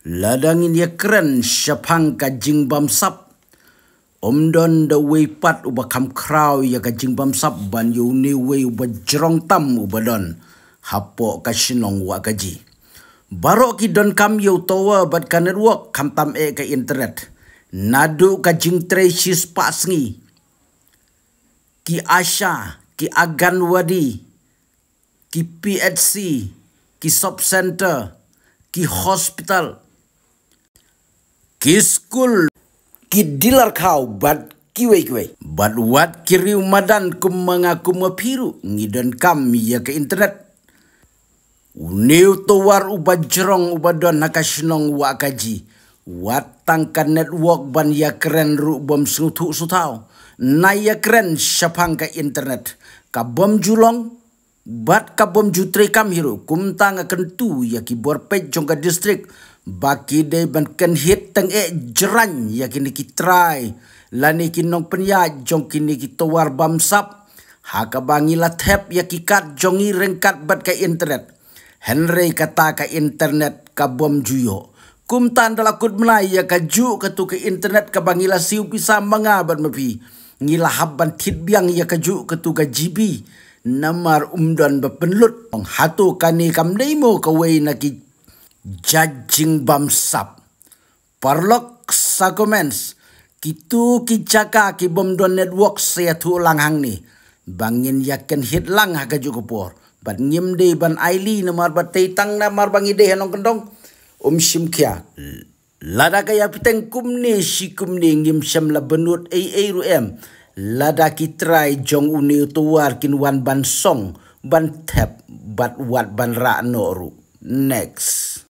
Ladangin ya keren syapang ka jingbam sap. Omdon da way pat uba kam kraw ya ka jingbam sap ban yu ni way uba jerong tam uba don. Hapo ka shinong wa kaji. Baro ki don kam yu towa bat ka network kam tam ka internet. Nadu ka jing tresis pasngi. Ki Asha, ki Aganwadi, ki PHC, ki Shop Center, ki hospital, ki school, ki dealer kau bat kiwe. Bat wat kiriu madan kum mengaku mapiru ngidon kam ya ke internet. Uniu towar uba jerong uba don nakashnong wa kaji. Wat tangkan network ban ya keren ru bom sutu sutau. Na ya keren syapang ka internet. Ka bom julong bat ka bom jutre kam hiru kum tanga kentu ya ki borpej jong ka distrik baki de ban ken hit tang jeran ya kini ki try lani kinong penya jong kini ki towar bamsap haka bangila tap ya ki kat jongi rengkat bat ka internet Henry kata ka internet ka bom juyo kum tan dala kud mlai ya ka ju ka tu ka internet ka bangila siu bisa mangabat mapi ngila habban titbiang ya ka ju ka tu ka GB namar umdon bepenlut hatu kani kam demo kawai na ki judging bamsap parlok sa comments kitu ki caka ki bomdon network saya tu langhang ni bangin yakin hit lang ha ka jukupor ban ngim de ban aili namar batay tang namar bangi de hanong kendong simkia lada kaya piteng kumni si kumni ngim syam la benut rum lada ki try jong uni tuar kin wan ban song ban tap bat wat ban ra noru next